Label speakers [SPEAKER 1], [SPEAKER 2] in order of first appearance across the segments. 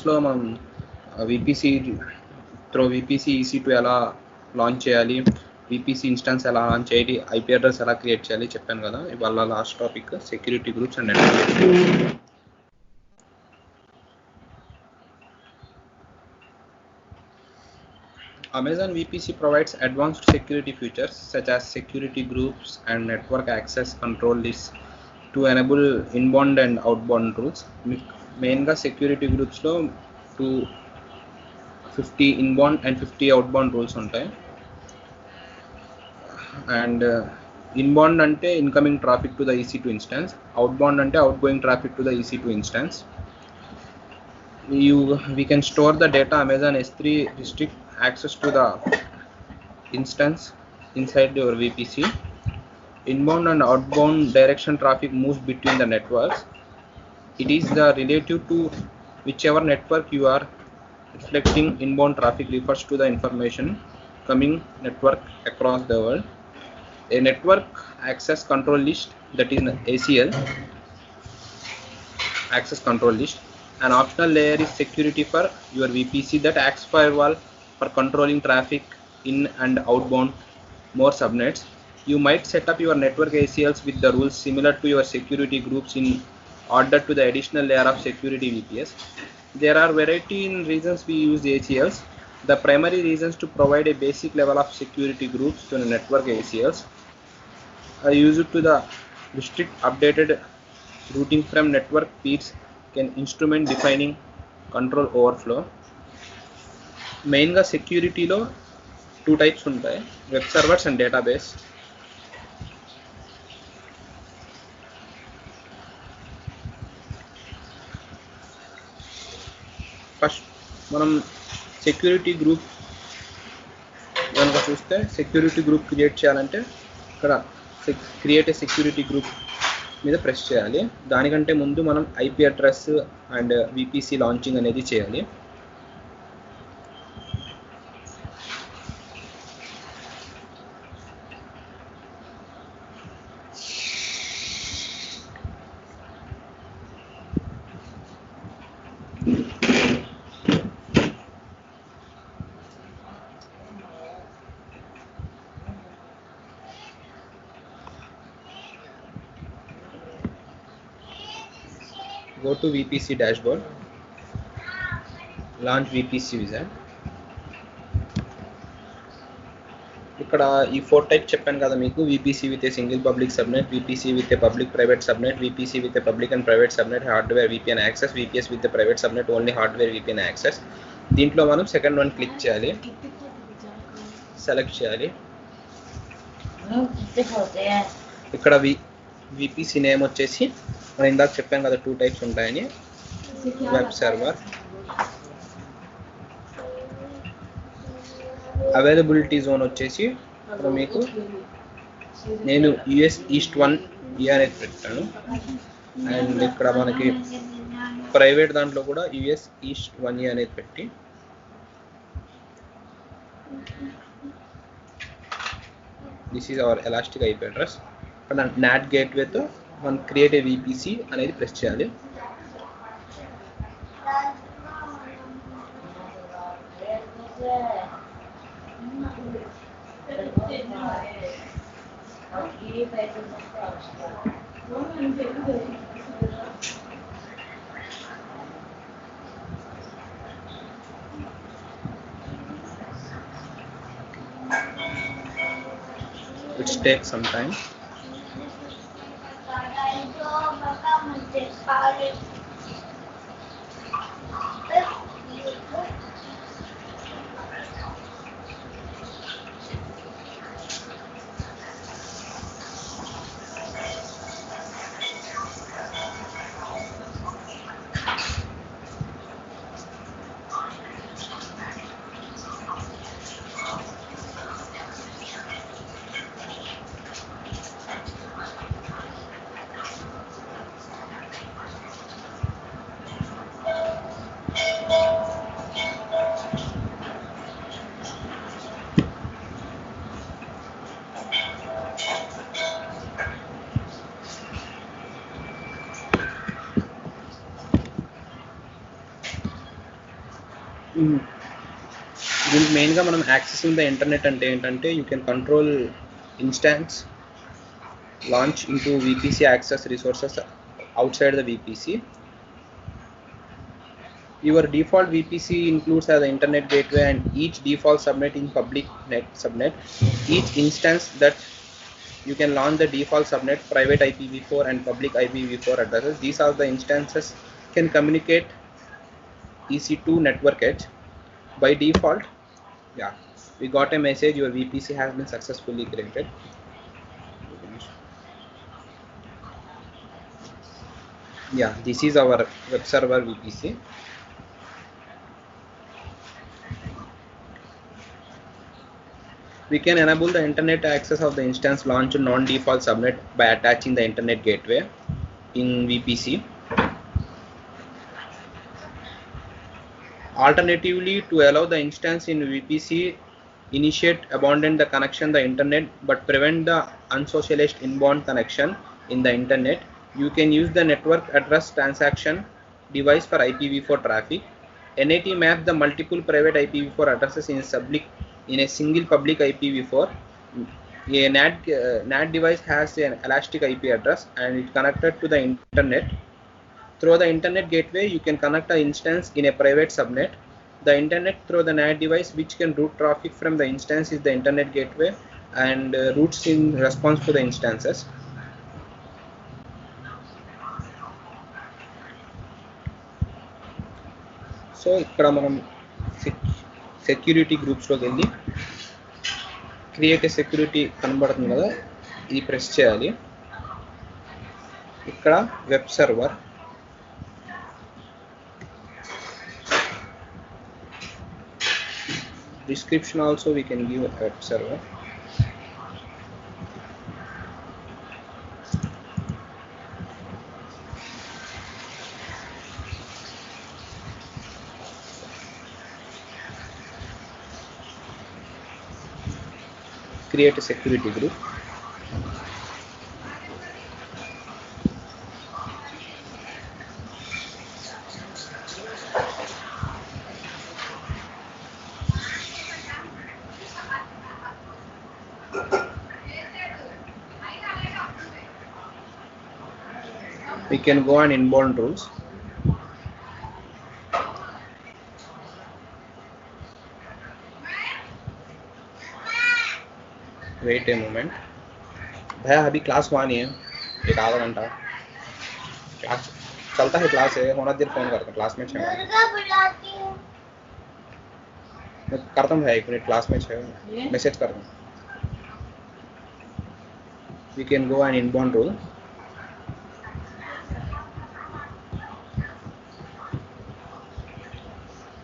[SPEAKER 1] క్లాస్లో మనం VPC throw VPC EC2 ఎలా లాంచ్ చేయాలి, విపిసి ఇన్స్టాన్స్ ఎలా లాంచ్ చేయాలి, IP అడ్రస్ ఎలా క్రియేట్ చేయాలి చెప్పాను కదా. ఇవాళ last topic security groups and network. Amazon VPC provides advanced security features such as security groups and network access control lists to enable inbound and outbound rules. Mainly security groups lo 250 inbound and 50 outbound rules ఉంటాయి. And inbound ante incoming traffic to the EC2 instance, outbound ante outgoing traffic to the EC2 instance. We can store the data. Amazon S3 restrict access to the instance inside your VPC. Inbound and outbound direction traffic moves between the networks. It is the relative to whichever network you are reflecting. Inbound traffic refers to the information coming network across the world. A network access control list, that is ACL, access control list. An optional layer is security for your VPC that acts firewall for controlling traffic in and outbound more subnets. You might set up your network ACLs with the rules similar to your security groups in order to the additional layer of security VPS. There are variety in reasons we use ACLs. The primary reasons to provide a basic level of security groups to the network ACLs are used to the restrict updated routing from network peers can instrument defining control overflow. మెయిన్గా సెక్యూరిటీలో 2 types ఉంటాయి, web servers and database. First మనం security group కనుక చూస్తే, security group create చేయాలంటే ఇక్కడ create a security group మీద press చేయాలి. దానికంటే ముందు మనం IP address and VPC launching అనేది చేయాలి. Go to VPC dashboard, launch VPC wizard. ఇక్కడ ఈ 4 టైప్ చెప్పాను కదా మీకు, VPC with a single public subnet, VPC with a public private subnet, VPC with a public and private subnet hardware VPN access, VPS with a private subnet only hardware VPN access. దీంట్లో మనం second one click చేయాలి, select చేయాలి. ఇక్కడ VPC name వచ్చేసి మనం ఇందాక చెప్పాం కదా 2 టైప్స్ ఉంటాయని, వెబ్ సర్వర్. అవైలబిలిటీ జోన్ వచ్చేసి ఇక్కడ మీకు నేను US East 1 అనేది పెట్టాను. అండ్ ఇక్కడ మనకి ప్రైవేట్ దాంట్లో కూడా US East 1 అనేది పెట్టి, this is our elastic IP address. ఇక్కడ NAT గేట్వేతో మనం క్రియేట్ ఏ VPC అనేది ప్రెస్ చేయాలి. It takes some time. దీనికి మెయిన్గా మనం యాక్సెసింగ్ ద ఇంటర్నెట్ అంటే ఏంటంటే you can control instance launch into VPC access resources outside the VPC. Your default VPC includes the internet gateway and each default subnet in public net subnet. Each instance that you can launch the default subnet, private IPv4 and public IPv4 addresses. These are the instances can communicate EC2 network edge. By default, yeah, we got a message your VPC has been successfully created. Yeah, this is our web server VPC. We can enable the internet access of the instance launch non-default subnet by attaching the internet gateway in VPC. Alternatively, to allow the instance in VPC initiate abandon the connection the internet but prevent the unsocialized inbound connection in the internet, you can use the network address transaction device for IPv4 traffic. NAT maps the multiple private IPv4 addresses in a single public IPv4. A NAT device has an elastic IP address and it connected to the internet. Through the internet gateway, you can connect an instance in a private subnet. The internet through the NAT device, which can route traffic from the instance, is the internet gateway and routes in response to the instances. So ఇక్కడ మనం security గ్రూప్స్లోకి వెళ్ళి create a security కనబడుతుంది కదా, ఇది press చేయాలి. ఇక్కడ web server, description also we can give a web server. Create a security group. We can go on inbound rules. Wait a moment. भैया अभी क्लास हुआ नहीं है, एक आधा घंटा क्लास चलता है, क्लास है होना देर फोन करता क्लास में 6 मैं करता हूँ भैया 1 मिनट, क्लास में 6 मैसेज कर दूँ. We can go on inbound rule.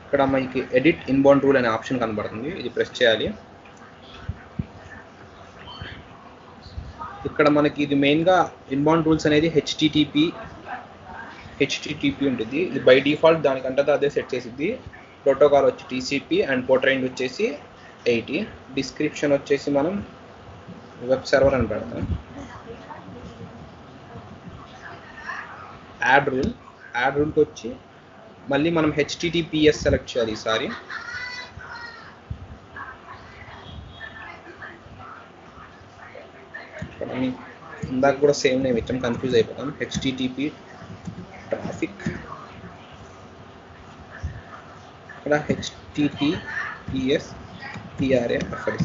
[SPEAKER 1] ఇక్కడ మనకి ఎడిట్ ఇన్బౌండ్ రూల్ అనే ఆప్షన్ కనబడుతుంది, ఇది ప్రెస్ చేయాలి. ఇక్కడ మనకి ఇది మెయిన్గా ఇన్బౌండ్ రూల్స్ అనేది హెచ్టిటిపి ఉంటుంది. ఇది బై డిఫాల్ట్ దానికంటే అదే సెట్ చేసిద్ది. ప్రోటోకాల్ వచ్చి టీసీపీ అండ్ పోర్ట్ రేంజ్ వచ్చేసి 80. డిస్క్రిప్షన్ వచ్చేసి మనం వెబ్ సర్వర్ అని పెడతాం. యాడ్ రూల్కి వచ్చి మళ్ళీ మనం హెచ్టిటిపిఎస్ సెలెక్ట్ చేయాలి ఈసారి. ఇందాక కూడా సేమ్ నేమ్ ఇచ్చాం, కన్ఫ్యూజ్ అయిపోతాం. హెచ్టిటిపి ట్రాఫిక్, ఇక్కడ హెచ్టిటిపిఎస్ TRAFIC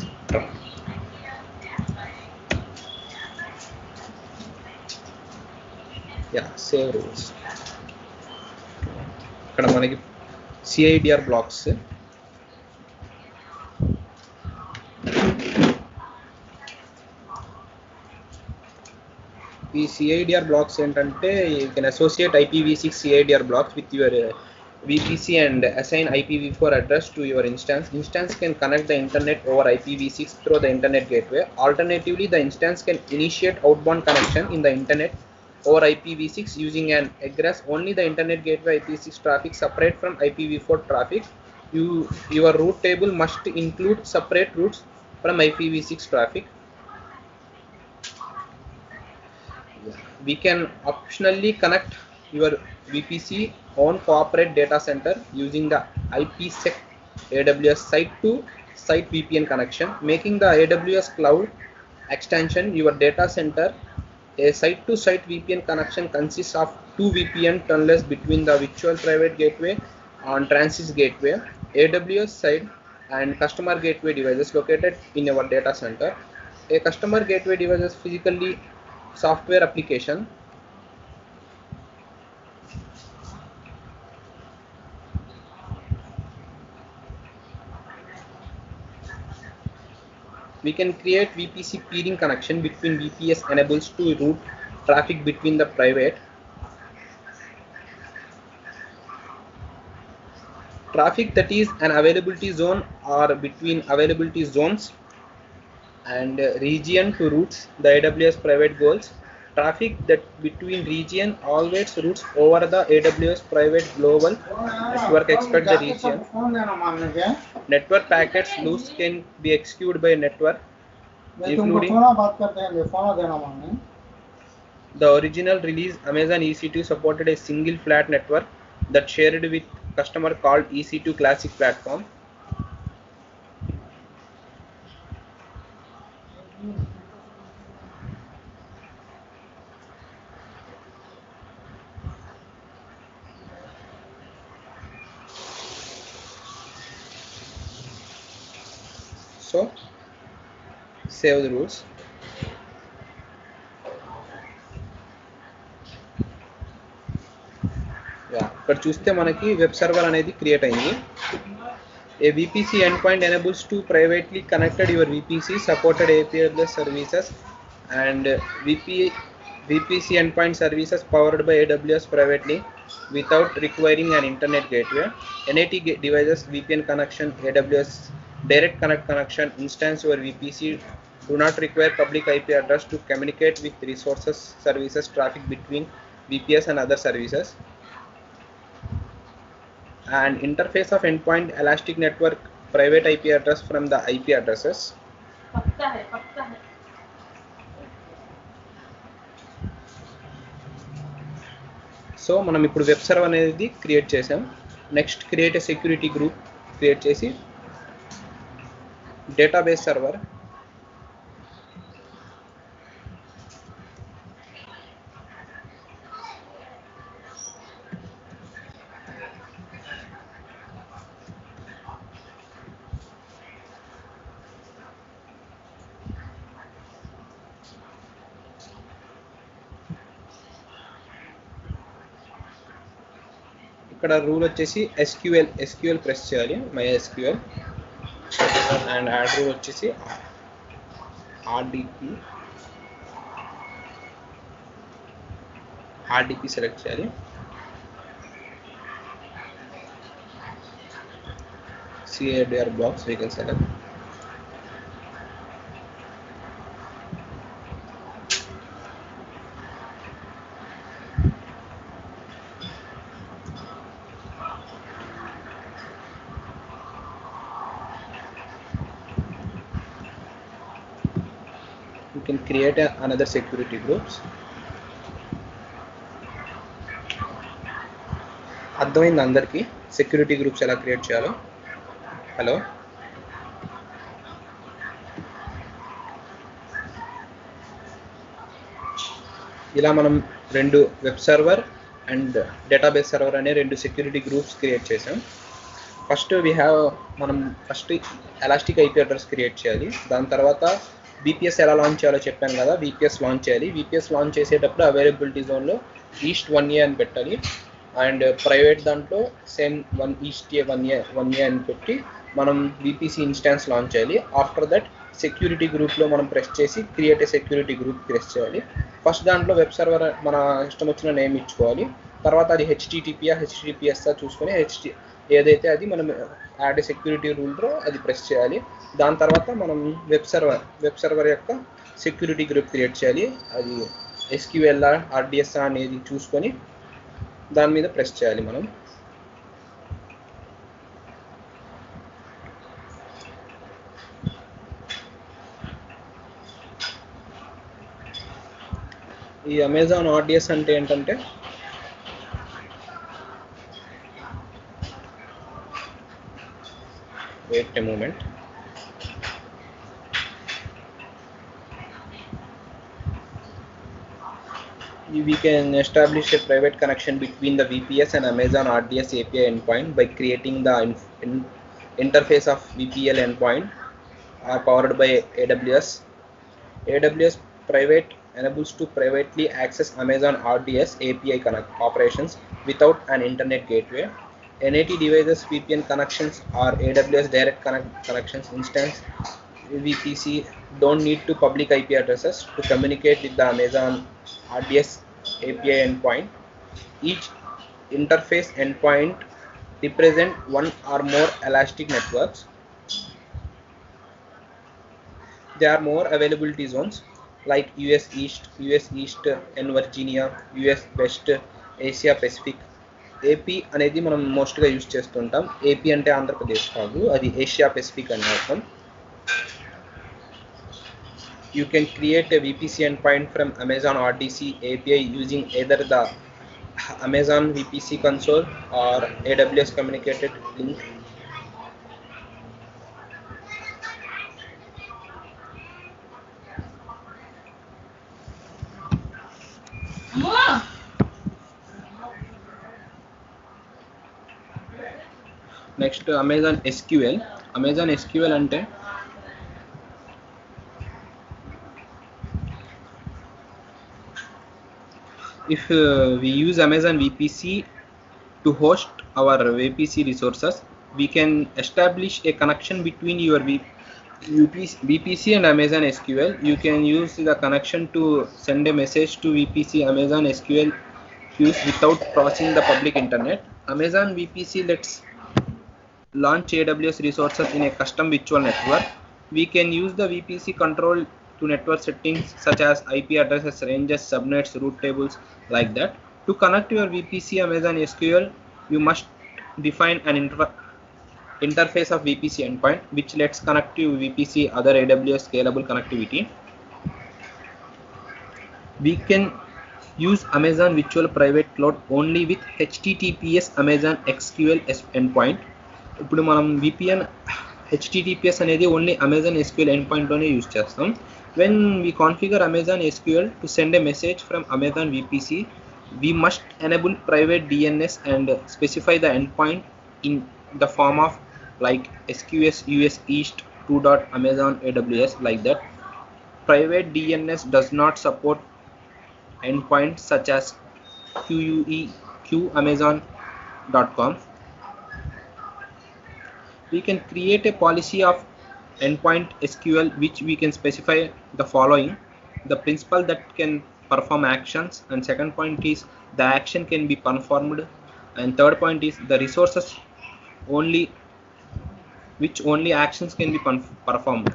[SPEAKER 1] సేవ్ రూల్స్. ఇక్కడ మనకి CIDR బ్లాక్స్, ఈ CIDR బ్లాక్స్ ఏంటంటే you can associate IPv6 CIDR blocks with your VPC and assign IPv4 address to your instance. Instance can connect the internet over IPv6 through the internet gateway. Alternatively, the instance can initiate outbound connection in the internet over IPv6 using an egress. Only the internet gateway IPv6 traffic separate from IPv4 traffic. Your route table must include separate routes from IPv6 traffic. We can optionally connect your VPC own corporate data center using the IPsec AWS site-to-site VPN connection, making the AWS cloud extension your data center. A site-to-site VPN connection consists of two VPN tunnels between the virtual private gateway on Transit gateway, AWS side, and customer gateway devices located in our data center. A customer gateway device is physically software application. We can create VPC peering connection between VPS enables to route traffic between the private traffic, that is an availability zone or between availability zones, and region to routes the AWS private goals. Traffic that between region always routes over the AWS private global network expect the region. Network packets loose can be executed by network, including the original release. Amazon EC2 supported a single flat network that shared with customer called EC2 Classic platform. So save the rules. ఇక్కడ చూస్తే మనకి web server అనేది create అయింది. A VPC endpoint enables to privately connected your VPC supported API services and VPC endpoint services powered by AWS privately without requiring an internet gateway. NAT devices, VPN connection, AWS direct connect connection, instance your VPC do not require public IP address to communicate with resources, services, traffic between VPS and other services. And interface of endpoint elastic network private IP address from the IP addresses. So మనం ఇప్పుడు web server అనేది create చేసాం. Next create a security group create చేసి database server ఇక్కడ rule వచ్చేసి SQL press చేయాలి, MySQL, and add rule వచ్చేసి RDP select చేయాలి. CADR blocks we can select. You can create another security groups. అర్థమైంది అందరికీ సెక్యూరిటీ గ్రూప్స్ ఎలా క్రియేట్ చేయాలో? హలో, ఇలా మనం రెండు web server and database server అనే రెండు సెక్యూరిటీ గ్రూప్స్ క్రియేట్ చేసాం. మనం first elastic IP address create చేయాలి. దాని తర్వాత VPS ఎలా లాంచ్ చేయాలో చెప్పాను కదా, VPS లాంచ్ చేయాలి. VPS లాంచ్ చేసేటప్పుడు అవైలబిలిటీ జోన్లో ఈస్ట్ 1A అని పెట్టాలి, అండ్ ప్రైవేట్ దాంట్లో సేమ్ ఈస్ట్ 1A అని పెట్టి మనం VPC ఇన్స్టాన్స్ లాంచ్ చేయాలి. ఆఫ్టర్ దట్ సెక్యూరిటీ గ్రూప్లో మనం ప్రెస్ చేసి create a security group press చేయాలి. ఫస్ట్ దాంట్లో వెబ్ సర్వర్ మన ఇష్టం వచ్చిన నేమ్ ఇచ్చుకోవాలి. తర్వాత అది HTTPS చూసుకొని ఏదైతే అది మనం యాడ్ సెక్యూరిటీ రూల్లో అది ప్రెస్ చేయాలి. దాని తర్వాత మనం వెబ్ సర్వర్ యొక్క సెక్యూరిటీ గ్రూప్ క్రియేట్ చేయాలి. అది SQL RDS అనేది చూసుకొని దాని మీద ప్రెస్ చేయాలి మనం. ఈ అమెజాన్ RDS అంటే ఏంటంటే Wait a moment. We can establish a private connection between the VPS and Amazon RDS API endpoint by creating the interface of VPL endpoint powered by AWS. AWS Private enables to privately access Amazon RDS API operations without an internet gateway. NAT devices VPN connections or AWS direct connections instance VPC don't need to public IP addresses to communicate with the Amazon RDS API endpoint. Each interface endpoint represent one or more elastic networks. There are more availability zones like US East and Virginia, US West, Asia Pacific. AP అనేది మనం మోస్ట్గా use చేస్తుంటాం. AP అంటే ఆంధ్రప్రదేశ్ కాదు, అది Asia Pacific అని అర్థం. You can create a VPC endpoint from Amazon RDC API using either the Amazon VPC console or AWS communicated link. Next, Amazon SQL. Amazon SQL అంటే if we use Amazon VPC to host our VPC resources, we can establish a connection between your VPC and Amazon SQL. You can use the connection to send a message to VPC Amazon SQL queues without crossing the public internet. Amazon VPC lets launch AWS resources in a custom virtual network. We can use the VPC control to network settings such as IP addresses, ranges, subnets, route tables, like that. To connect your VPC Amazon SQL, you must define an interface of VPC endpoint which lets connect to VPC other AWS scalable connectivity. We can use Amazon Virtual Private Cloud only with HTTPS Amazon SQL endpoint. ఇప్పుడు మనం VPN HTTPS అనేది only Amazon SQL endpoint లోనే use చేస్తాం. When we configure Amazon SQL to send a message from Amazon VPC, we must enable private DNS and specify the endpoint in the form of like SQS US East 2.Amazon AWS, like that. Private DNS does not support endpoints such as QAmazon.com. We can create a policy of endpoint SQL which we can specify the following: the principal that can perform actions, and second point is the action can be performed, and third point is the resources only which only actions can be performed.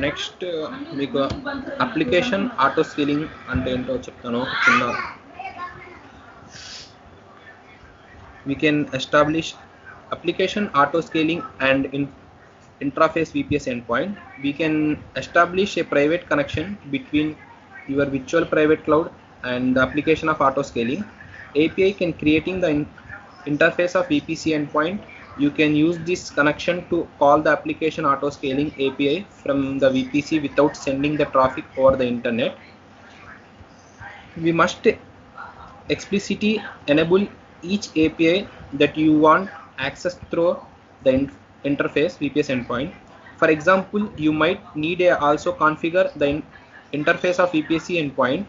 [SPEAKER 1] Next మీకు application auto scaling అంటే ఏంటో చెప్తాను. చిన్న we can establish application auto scaling and interface VPS endpoint. We can establish a private connection between your virtual private cloud and the application of auto scaling. API can creating the interface of VPC endpoint. You can use this connection to call the application auto scaling API from the VPC without sending the traffic over the internet. We must explicitly enable each API that you want access through the interface VPS endpoint. For example, you might need also configure the interface of VPC endpoint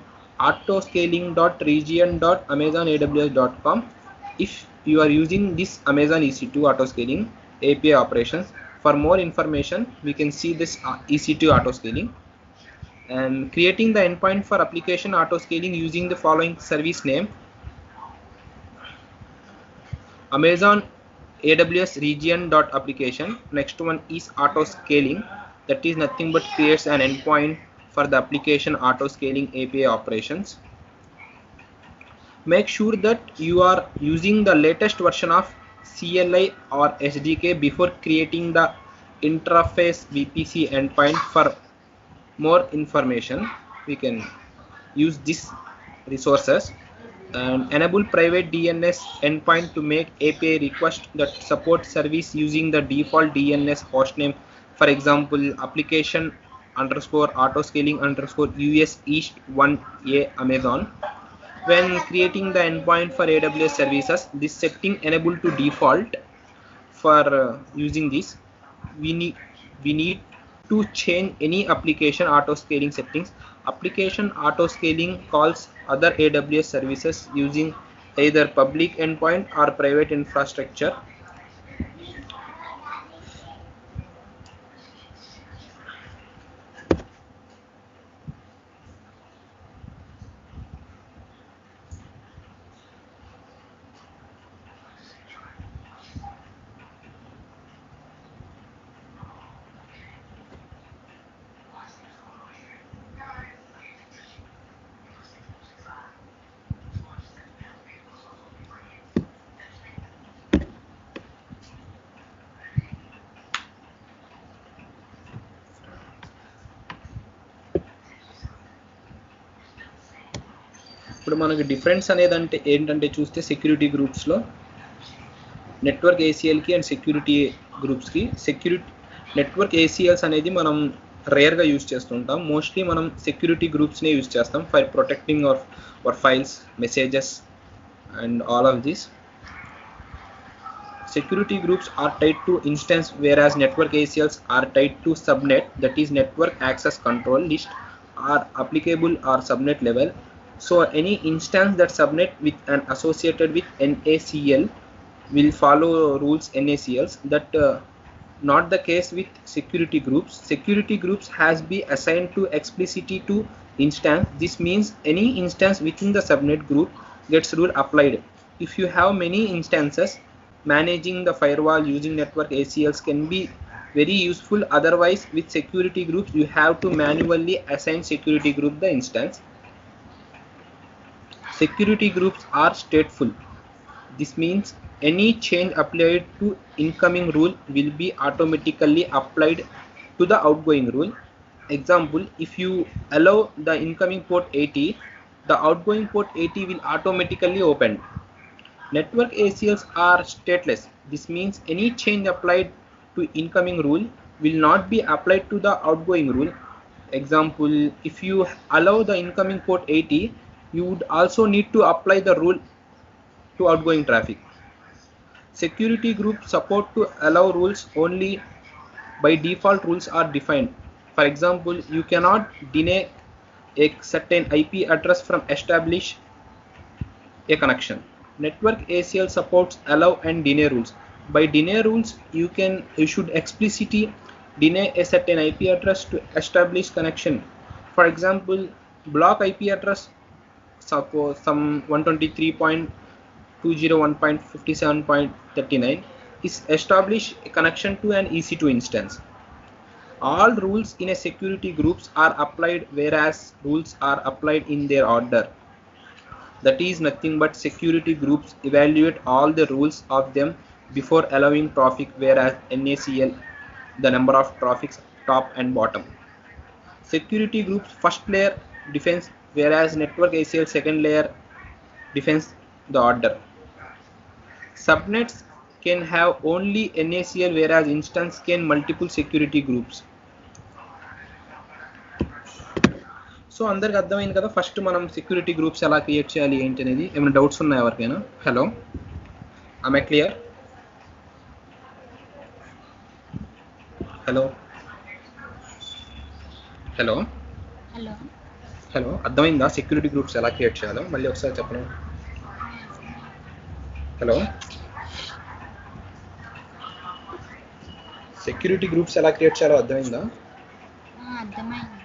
[SPEAKER 1] autoscaling.region.amazonaws.com. If you are using this Amazon EC2 autoscaling API operations, for more information we can see this EC2 autoscaling. And creating the endpoint for application auto scaling using the following service name: Amazon AWS region.application. Next one is auto scaling, that is nothing but creates an endpoint for the application auto scaling API operations. Make sure that you are using the latest version of CLI or SDK before creating the interface VPC endpoint. For more information, we can use these resources. And enable private DNS endpoint to make API request that support service using the default DNS hostname. For example, application underscore autoscaling underscore US East 1A Amazon. When creating the endpoint for AWS services, this setting enabled to default. For using this, we need to change any application auto scaling settings. Application auto scaling calls other AWS services using either public endpoint or private infrastructure. ఇప్పుడు మనకి difference అనేది అంటే ఏంటంటే చూస్తే security గ్రూప్స్లో network ఏసీఎల్కి and security గ్రూప్స్కి network ACLs అనేది మనం రేర్గా యూజ్ చేస్తుంటాం. మోస్ట్లీ మనం సెక్యూరిటీ గ్రూప్స్నే యూజ్ చేస్తాం for protecting our files, messages and all of this. Security groups are tied to instance, whereas network ACLs are tied to subnet, that is network access control list, are applicable or subnet level. So any instance that subnet with an associated with NACL will follow rules NACLs. That not the case with security groups. Security groups has been assigned to explicitly to instance. This means any instance within the subnet group gets rule applied. If you have many instances, managing the firewall using network ACLs can be very useful. Otherwise, with security groups, you have to manually assign security group the instance. Security groups are stateful. This means any change applied to incoming rule will be automatically applied to the outgoing rule. Example, if you allow the incoming port 80, the outgoing port 80 will automatically open. Network ACLs are stateless. This means any change applied to incoming rule will not be applied to the outgoing rule. Example, if you allow the incoming port 80, you would also need to apply the rule to outgoing traffic. Security group support to allow rules only by default rules are defined. For example, you cannot deny a certain IP address from establish a connection. Network ACL supports allow and deny rules. By deny rules, you should explicitly deny a certain IP address to establish connection. For example, block IP address, suppose some 123.201.57.39 is establish a connection to an EC2 instance. All rules in a security groups are applied, whereas rules are applied in their order. That is nothing but security groups evaluate all the rules of them before allowing traffic, whereas NACL the number of traffics top and bottom. Security groups first layer defense, whereas network ACL second layer defense the order. Subnets can have only NACL, whereas instance can multiple security groups. So అందరికి అర్థమైంది కదా. First మనం security groups ఎలా create చేయాలి ఏంటి అనేది. ఏమైనా doubts ఉన్నాయా ఎవరికైనా? Hello, am I clear? Hello hello
[SPEAKER 2] hello
[SPEAKER 1] hello అర్థమైందా సెక్యూరిటీ గ్రూప్స్ ఎలా క్రియేట్ చేయాలో? మళ్ళీ ఒకసారి చెప్పను. హలో, సెక్యూరిటీ గ్రూప్స్ ఎలా క్రియేట్ చేయాలో అర్థమైందా?
[SPEAKER 2] అర్థమైంది.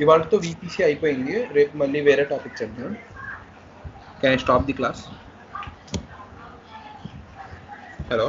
[SPEAKER 2] ఇవాళతో VPC అయిపోయింది. రేపు మళ్ళీ వేరే టాపిక్ చెప్తాం.
[SPEAKER 1] Can I stop the class? Hello.